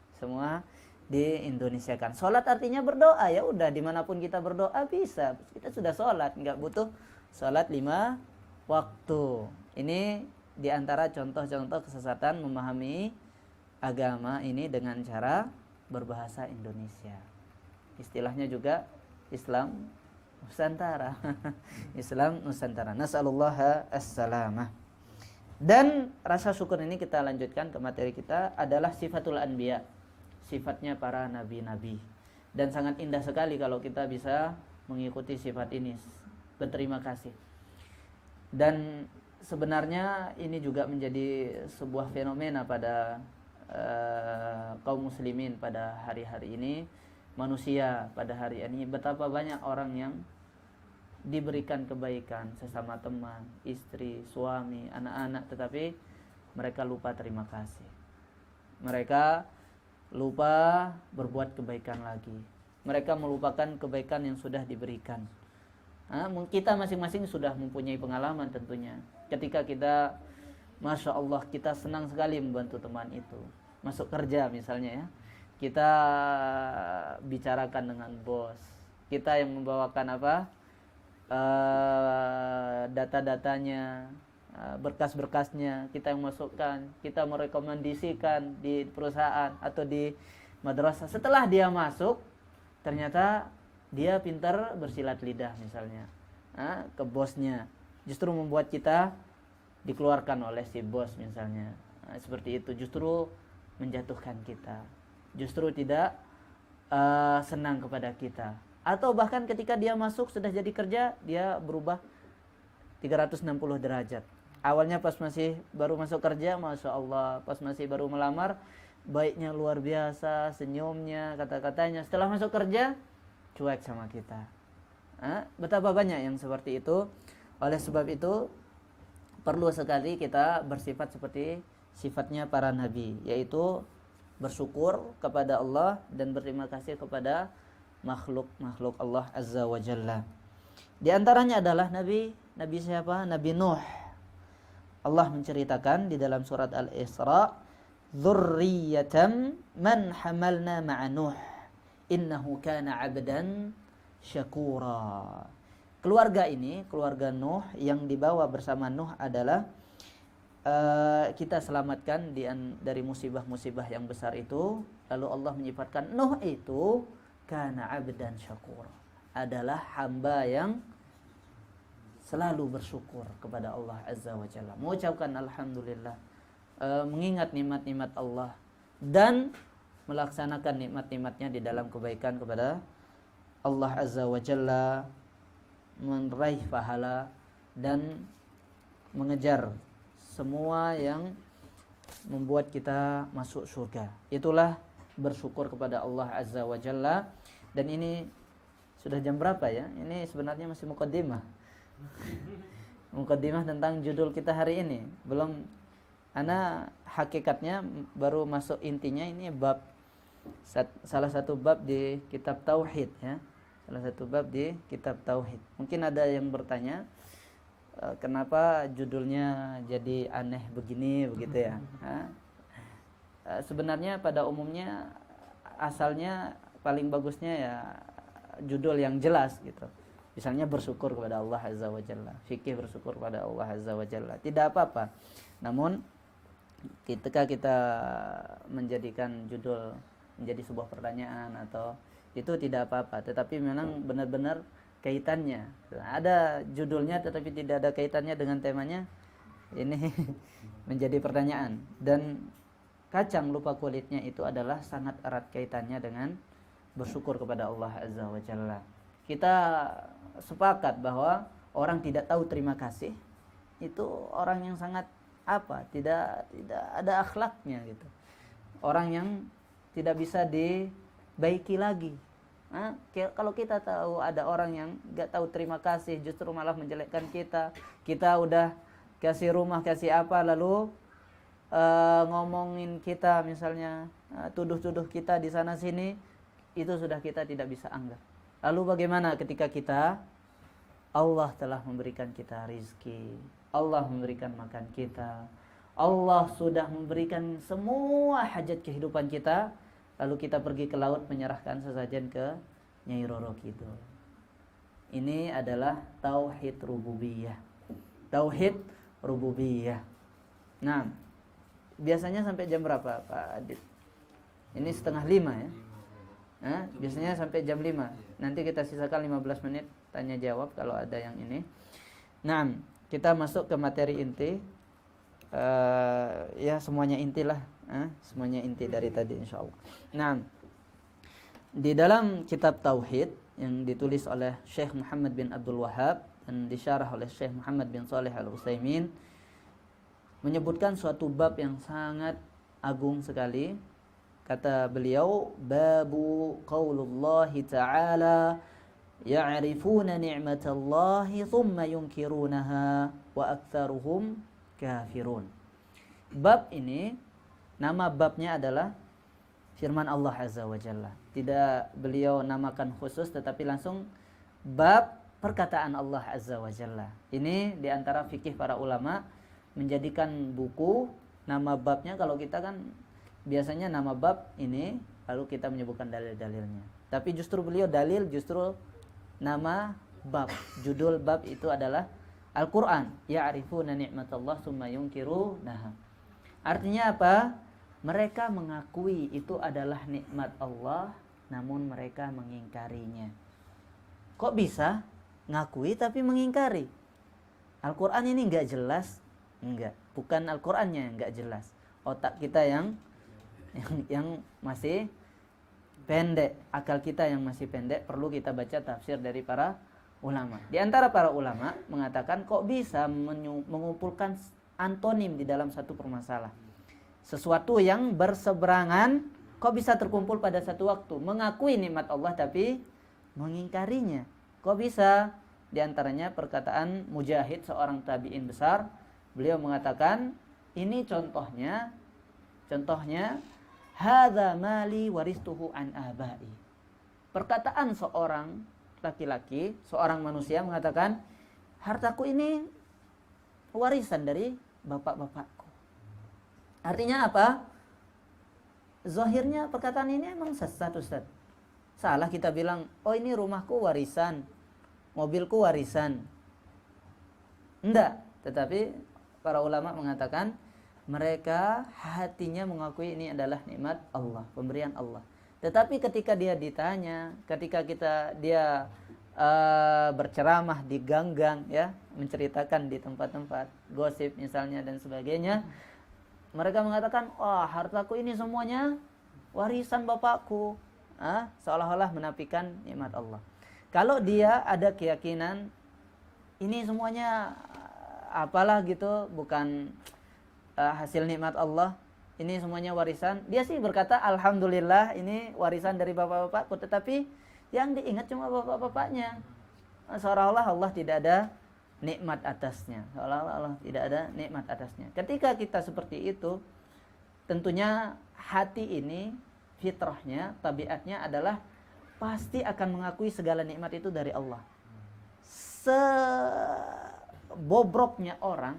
Sholat artinya berdoa, ya udah dimanapun kita berdoa bisa, kita sudah sholat, nggak butuh sholat 5 waktu. Ini diantara contoh-contoh kesesatan memahami agama ini dengan cara berbahasa Indonesia. Istilahnya juga Islam Nusantara. Islam Nusantara. Nas'alullaha as-salamah. Dan rasa syukur ini kita lanjutkan ke materi kita adalah sifatul anbiya, sifatnya para nabi-nabi. Dan sangat indah sekali kalau kita bisa mengikuti sifat ini, berterima kasih. Dan sebenarnya ini juga menjadi sebuah fenomena pada kaum muslimin pada hari-hari ini, manusia pada hari ini. Betapa banyak orang yang diberikan kebaikan sesama teman, istri, suami, anak-anak, tetapi mereka lupa terima kasih. Mereka lupa berbuat kebaikan lagi. Mereka melupakan kebaikan yang sudah diberikan. Kita masing-masing sudah mempunyai pengalaman tentunya. Ketika kita, Masya Allah, kita senang sekali membantu teman itu. Masuk kerja misalnya ya, kita bicarakan dengan bos, kita yang membawakan data-datanya, berkas-berkasnya, kita yang masukkan, kita merekomendasikan di perusahaan atau di madrasah. Setelah dia masuk, ternyata dia pintar bersilat lidah misalnya, ke bosnya, justru membuat kita dikeluarkan oleh si bos misalnya. Seperti itu, justru menjatuhkan kita, justru tidak senang kepada kita. Atau bahkan ketika dia masuk sudah jadi kerja, dia berubah 360 derajat. Awalnya pas masih baru masuk kerja, Masya Allah, pas masih baru melamar, baiknya luar biasa, senyumnya, kata-katanya. Setelah masuk kerja, cuek sama kita. Betapa banyak yang seperti itu. Oleh sebab itu, perlu sekali kita bersifat seperti sifatnya para nabi, yaitu bersyukur kepada Allah dan berterima kasih kepada makhluk-makhluk Allah Azza wa Jalla. Di antaranya adalah Nabi siapa? Nabi Nuh. Allah menceritakan di dalam surat Al-Isra, "Dzurriyyatan man hamalna ma'a Nuh, innahu kana 'abdan syakura." Keluarga ini, keluarga Nuh yang dibawa bersama Nuh adalah kita selamatkan dari musibah-musibah yang besar itu. Lalu Allah menyifatkan Nuh itu kana 'abdan syakura, adalah hamba yang selalu bersyukur kepada Allah Azza wa Jalla, mengucapkan alhamdulillah, mengingat nikmat-nikmat Allah dan melaksanakan nikmat-nikmatnya di dalam kebaikan kepada Allah Azza wa Jalla, meraih pahala dan mengejar semua yang membuat kita masuk surga. Itulah bersyukur kepada Allah Azza wa Jalla. Dan ini sudah jam berapa ya? Ini sebenarnya masih muqaddimah. Muqaddimah tentang judul kita hari ini. Belum, hakikatnya baru masuk intinya. Ini bab, salah satu bab di kitab Tauhid ya. Salah satu bab di kitab Tauhid. Mungkin ada yang bertanya, kenapa judulnya jadi aneh begini, begitu ya. Sebenarnya pada umumnya asalnya paling bagusnya ya judul yang jelas gitu. Misalnya bersyukur kepada Allah Azza wa Jalla, fikih bersyukur kepada Allah Azza wa Jalla, tidak apa-apa. Namun ketika kita menjadikan judul menjadi sebuah pertanyaan atau itu tidak apa-apa, tetapi memang benar-benar kaitannya. Ada judulnya tetapi tidak ada kaitannya dengan temanya, ini menjadi pertanyaan. Dan kacang lupa kulitnya itu adalah sangat erat kaitannya dengan bersyukur kepada Allah Azza wa Jalla. Kita sepakat bahwa orang tidak tahu terima kasih itu orang yang sangat tidak ada akhlaknya gitu. Orang yang tidak bisa dibaiki lagi. Kalau kita tahu ada orang yang nggak tahu terima kasih, justru malah menjelekkan kita. Kita udah kasih rumah, kasih apa, lalu ngomongin kita misalnya, tuduh-tuduh kita di sana sini, itu sudah kita tidak bisa anggap. Lalu bagaimana ketika kita Allah telah memberikan kita rizki, Allah memberikan makan kita, Allah sudah memberikan semua hajat kehidupan kita, lalu kita pergi ke laut menyerahkan sesajen ke Nyai Roro Kidul. Ini adalah tauhid rububiyah. Tauhid rububiyah. Nah, biasanya sampai jam berapa Pak Adit? Ini 4:30 ya. Nah, biasanya sampai jam 5. Nanti kita sisakan 15 menit tanya jawab kalau ada yang ini. Nah, kita masuk ke materi inti. Ya semuanya inti lah. Semuanya inti dari tadi insyaallah. Nah, di dalam kitab Tauhid yang ditulis oleh Syekh Muhammad bin Abdul Wahhab dan disyarah oleh Syekh Muhammad bin Shalih Al-Utsaimin, menyebutkan suatu bab yang sangat agung sekali. Kata beliau, babu qaulullahi ta'ala ya'rifuna ni'matallahi thumma yunkirunaha wa aktsaruhum kafirun. Bab ini, nama babnya adalah firman Allah Azza wa Jalla. Tidak beliau namakan khusus, tetapi langsung bab perkataan Allah Azza wa Jalla. Ini diantara fikih para ulama, menjadikan buku nama babnya. Kalau kita kan biasanya nama bab ini lalu kita menyebutkan dalil-dalilnya, tapi justru beliau dalil justru nama bab, judul bab itu adalah Al-Quran. Ya'rifuna ni'matallah summa yunkirunaha. Artinya apa? Mereka mengakui itu adalah nikmat Allah, namun mereka mengingkarinya. Kok bisa ngakui tapi mengingkari? Al-Quran ini enggak jelas? Enggak, bukan Al-Qurannya yang enggak jelas, otak kita yang masih pendek, akal kita yang masih pendek, perlu kita baca tafsir dari para ulama. Di antara para ulama mengatakan kok bisa mengumpulkan antonim di dalam satu permasalahan. Sesuatu yang berseberangan kok bisa terkumpul pada satu waktu. Mengakui nikmat Allah tapi mengingkarinya. Kok bisa? Di antaranya perkataan Mujahid, seorang tabi'in besar. Beliau mengatakan, ini contohnya hadza mali waristuhu an abai. Perkataan seorang laki-laki, seorang manusia mengatakan, hartaku ini warisan dari bapak-bapakku. Artinya apa? Zahirnya perkataan ini emang sesat, Ustaz. Salah kita bilang, oh ini rumahku warisan, mobilku warisan. Enggak, tetapi para ulama mengatakan mereka hatinya mengakui ini adalah nikmat Allah, pemberian Allah. Tetapi ketika dia ditanya, ketika dia berceramah di gang-gang ya, menceritakan di tempat-tempat gosip misalnya dan sebagainya, mereka mengatakan, hartaku ini semuanya warisan bapakku. Seolah-olah menafikan nikmat Allah. Kalau dia ada keyakinan ini semuanya apalah gitu, bukan hasil nikmat Allah, ini semuanya warisan, dia sih berkata alhamdulillah ini warisan dari bapak-bapakku, tetapi yang diingat cuma bapak-bapaknya. Seolah-olah Allah tidak ada nikmat atasnya, seolah-olah Allah tidak ada nikmat atasnya. Ketika kita seperti itu, tentunya hati ini fitrahnya, tabiatnya adalah pasti akan mengakui segala nikmat itu dari Allah. Sebobroknya orang,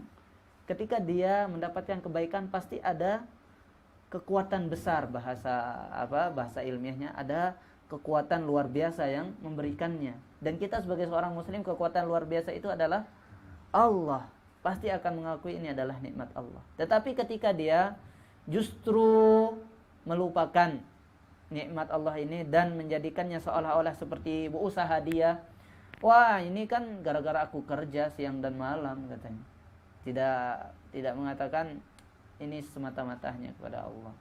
ketika dia mendapatkan kebaikan pasti ada kekuatan besar, bahasa ilmiahnya ada kekuatan luar biasa yang memberikannya. Dan kita sebagai seorang muslim, kekuatan luar biasa itu adalah Allah. Pasti akan mengakui ini adalah nikmat Allah. Tetapi ketika dia justru melupakan nikmat Allah ini dan menjadikannya seolah-olah seperti usaha dia, wah ini kan gara-gara aku kerja siang dan malam katanya. Tidak mengatakan ini semata-matanya kepada Allah.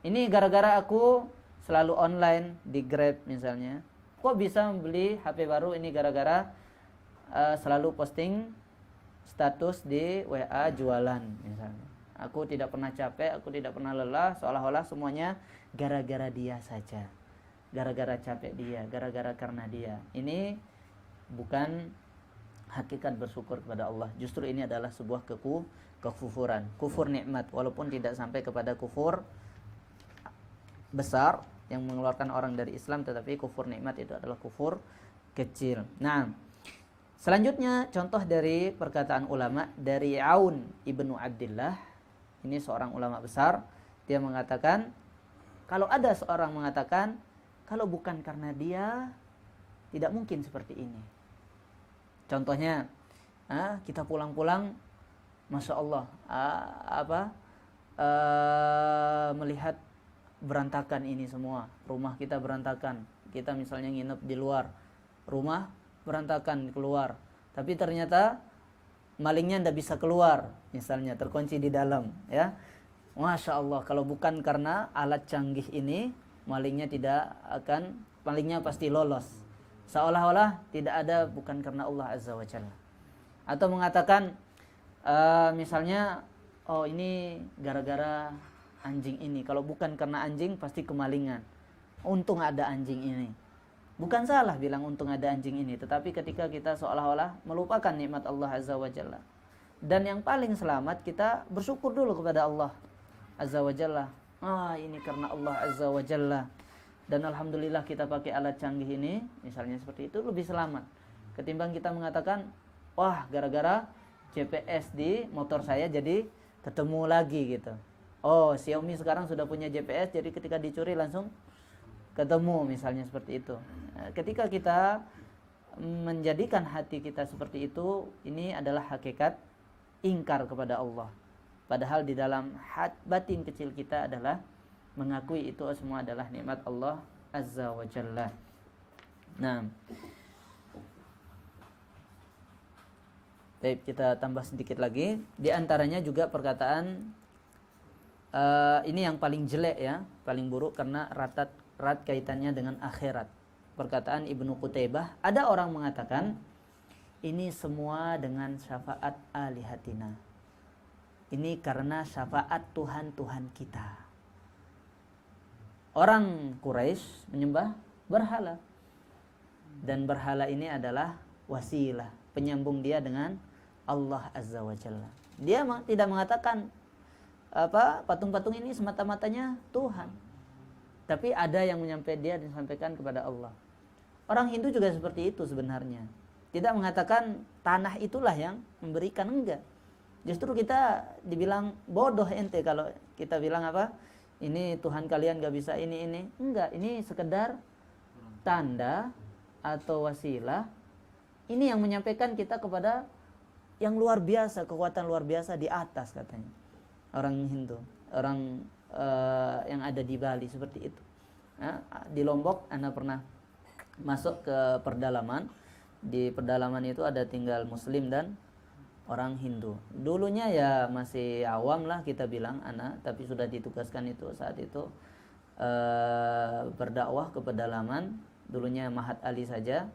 Ini gara-gara aku selalu online di Grab misalnya. Kok bisa membeli HP baru ini gara-gara selalu posting status di WA jualan misalnya. Aku tidak pernah capek, aku tidak pernah lelah, seolah-olah semuanya gara-gara dia saja. Gara-gara capek dia, gara-gara karena dia. Ini bukan hakikat bersyukur kepada Allah. Justru ini adalah sebuah kekufuran, kufur nikmat, walaupun tidak sampai kepada kufur besar, yang mengeluarkan orang dari Islam, tetapi kufur nikmat itu adalah kufur kecil. Nah, selanjutnya contoh dari perkataan ulama dari Aun ibnu Abdillah. Ini seorang ulama besar. Dia mengatakan, kalau ada seorang mengatakan, kalau bukan karena dia, tidak mungkin seperti ini. Contohnya, kita pulang-pulang, masya Allah, melihat berantakan ini semua, rumah kita berantakan. Kita misalnya nginep di luar, rumah berantakan keluar, tapi ternyata malingnya tidak bisa keluar, misalnya terkunci di dalam, ya. Masya Allah, kalau bukan karena alat canggih ini, malingnya pasti lolos. Seolah-olah tidak ada, bukan karena Allah Azza wa Jalla. Atau mengatakan, misalnya, oh ini gara-gara anjing ini, kalau bukan karena anjing pasti kemalingan. Untung ada anjing ini. Bukan salah bilang untung ada anjing ini, tetapi ketika kita seolah-olah melupakan nikmat Allah Azza wa Jalla. Dan yang paling selamat, kita bersyukur dulu kepada Allah Azza wa Jalla. Ini karena Allah Azza wa Jalla. Dan alhamdulillah kita pakai alat canggih ini, misalnya seperti itu, lebih selamat ketimbang kita mengatakan, wah gara-gara GPS di motor saya jadi ketemu lagi gitu. Oh, Xiaomi sekarang sudah punya GPS, jadi ketika dicuri langsung ketemu, misalnya seperti itu. Ketika kita menjadikan hati kita seperti itu, ini adalah hakikat ingkar kepada Allah. Padahal di dalam batin kecil kita adalah mengakui itu semua adalah nikmat Allah Azza wa Jalla. Nah, baik, kita tambah sedikit lagi. Di antaranya juga perkataan ini yang paling jelek ya, paling buruk karena erat kaitannya dengan akhirat. Perkataan Ibnu Qutaibah, ada orang mengatakan ini semua dengan syafaat alihatina. Ini karena syafaat Tuhan-Tuhan kita. Orang Quraisy menyembah berhala. Dan berhala ini adalah wasilah, penyambung dia dengan Allah Azza wa Jalla. Dia tidak mengatakan patung-patung ini semata-matanya Tuhan. Tapi ada yang disampaikan kepada Allah. Orang Hindu juga seperti itu sebenarnya. Tidak mengatakan tanah itulah yang memberikan, enggak. Justru kita dibilang bodoh ente kalau kita bilang ini Tuhan kalian gak bisa ini. Enggak, ini sekedar tanda atau wasilah. Ini yang menyampaikan kita kepada yang luar biasa, kekuatan luar biasa di atas katanya. Orang Hindu, orang yang ada di Bali seperti itu. Di Lombok Anda pernah masuk ke pedalaman. Di pedalaman itu ada tinggal Muslim dan orang Hindu. Dulunya ya masih awam lah kita bilang anak, tapi sudah ditugaskan itu saat itu berdakwah ke pedalaman. Dulunya Mahat Ali saja.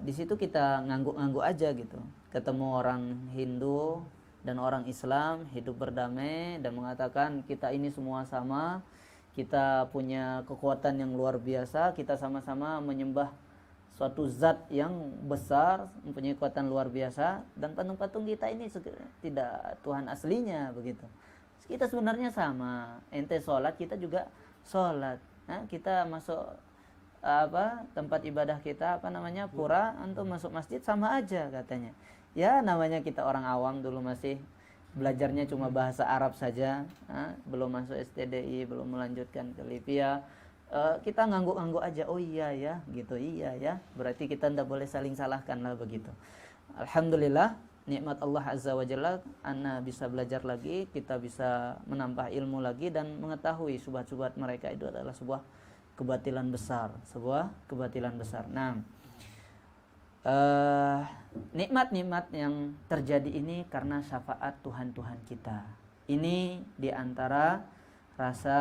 Di situ kita ngangguk-ngangguk aja gitu. Ketemu orang Hindu dan orang Islam hidup berdamai dan mengatakan kita ini semua sama, kita punya kekuatan yang luar biasa, kita sama-sama menyembah suatu zat yang besar, mempunyai kekuatan luar biasa, dan patung-patung kita ini tidak Tuhan aslinya begitu. Kita sebenarnya sama, ente sholat kita juga sholat. Kita masuk tempat ibadah kita pura, antum masuk masjid sama aja katanya. Ya namanya kita orang awam dulu masih belajarnya cuma bahasa Arab saja, belum masuk STDI, belum melanjutkan ke Libya. Kita ngangguk-ngangguk aja, oh iya ya gitu, iya ya, berarti kita tidak boleh saling salahkan lah begitu. Alhamdulillah nikmat Allah Azza wa Jalla, ana bisa belajar lagi, kita bisa menambah ilmu lagi dan mengetahui subhat-subhat mereka itu adalah sebuah kebatilan besar, Nah, nikmat-nikmat yang terjadi ini karena syafaat Tuhan-Tuhan kita. Ini diantara rasa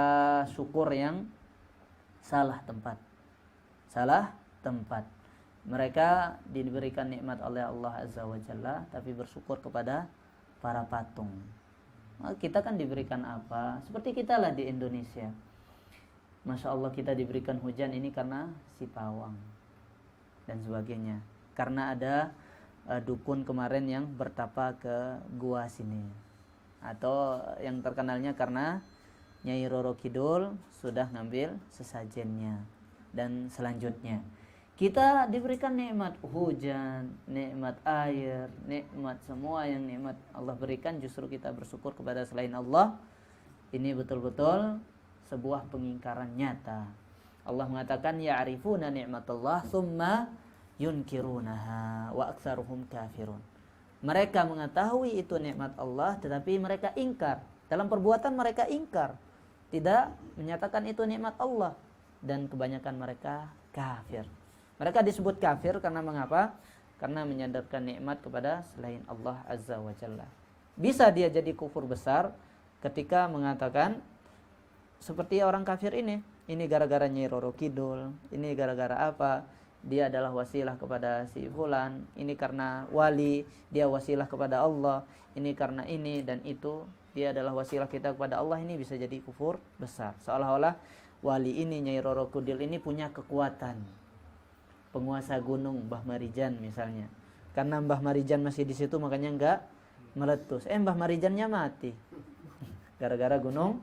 syukur yang salah tempat. Mereka diberikan nikmat oleh Allah Azza wa Jalla, tapi bersyukur kepada para patung. Kita kan diberikan apa? Seperti kita lah di Indonesia. Masya Allah kita diberikan hujan ini karena si pawang dan sebagainya. Karena ada dukun kemarin yang bertapa ke gua sini. Atau yang terkenalnya karena Nyai Roro Kidul sudah ngambil sesajennya. Dan selanjutnya kita diberikan nikmat hujan, nikmat air, nikmat semua yang nikmat Allah berikan, justru kita bersyukur kepada selain Allah. Ini betul-betul sebuah pengingkaran nyata. Allah mengatakan ya'rifuna ni'matallah tsumma yunkirunaha wa aktsaruhum kafirun. Mereka mengetahui itu nikmat Allah tetapi mereka ingkar. Dalam perbuatan mereka ingkar, tidak menyatakan itu nikmat Allah, dan kebanyakan mereka kafir. Mereka disebut kafir karena mengapa? Karena menyandarkan nikmat kepada selain Allah Azza wa Jalla. Bisa dia jadi kufur besar ketika mengatakan seperti orang kafir ini gara-gara Nyai Roro Kidul, ini gara-gara apa? Dia adalah wasilah kepada si fulan, ini karena wali, dia wasilah kepada Allah, ini karena ini dan itu, dia adalah wasilah kita kepada Allah. Ini bisa jadi kufur besar. Seolah-olah wali ini, Nyai Roro Kidul ini punya kekuatan. Penguasa gunung Mbah Marijan misalnya. Karena Mbah Marijan masih di situ makanya enggak meletus. Mbah Marijannya mati. Gara-gara gunung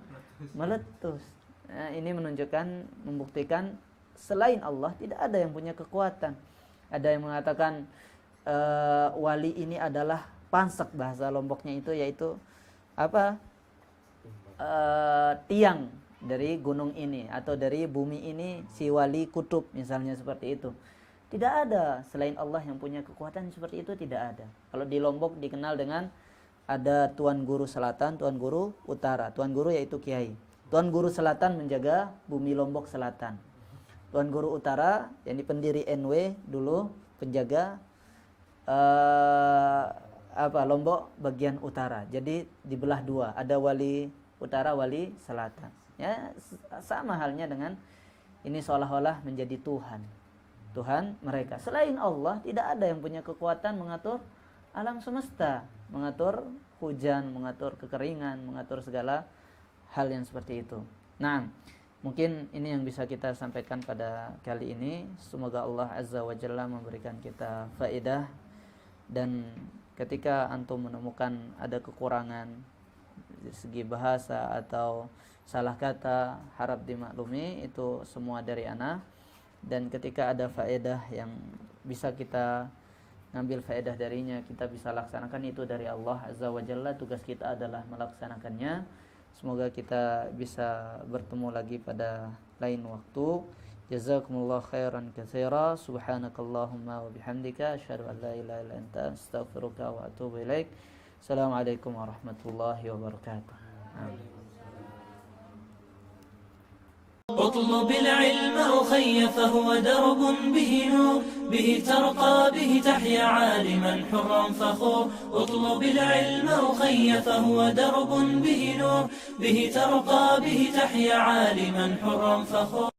meletus. Nah, ini menunjukkan, membuktikan selain Allah tidak ada yang punya kekuatan. Ada yang mengatakan wali ini adalah pansek, bahasa Lomboknya itu, yaitu apa? Tiang dari gunung ini atau dari bumi ini, si wali kutub misalnya, seperti itu. Tidak ada selain Allah yang punya kekuatan seperti itu, tidak ada. Kalau di Lombok dikenal dengan ada Tuan Guru Selatan, Tuan Guru Utara. Tuan Guru yaitu Kiai. Tuan Guru Selatan menjaga bumi Lombok Selatan. Tuan Guru Utara, yang pendiri NW dulu, penjaga Lombok bagian utara. Jadi dibelah dua, ada wali utara, wali selatan. Ya, sama halnya dengan ini, seolah-olah menjadi Tuhan mereka. Selain Allah tidak ada yang punya kekuatan mengatur alam semesta, mengatur hujan, mengatur kekeringan, mengatur segala hal yang seperti itu. Nah, mungkin ini yang bisa kita sampaikan pada kali ini. Semoga Allah Azza wa Jalla memberikan kita faedah, dan ketika antum menemukan ada kekurangan dari segi bahasa atau salah kata, harap dimaklumi, itu semua dari ana. Dan ketika ada faedah yang bisa kita ngambil faedah darinya, kita bisa laksanakan, itu dari Allah Azza wa Jalla. Tugas kita adalah melaksanakannya. Semoga kita bisa bertemu lagi pada lain waktu. Jazakumullah khairan katsira. Subhanakallahumma wa bihamdika asyhadu an la ilaha illa anta astaghfiruka wa atubu ilaik. Assalamualaikum warahmatullahi wabarakatuh. اطلب العلم أخي فهو درب به نور، به ترقى به تحيا عالما حرا فخور. اطلب العلم أخي فهو درب به نور، به ترقى به تحيا عالما حرا فخور.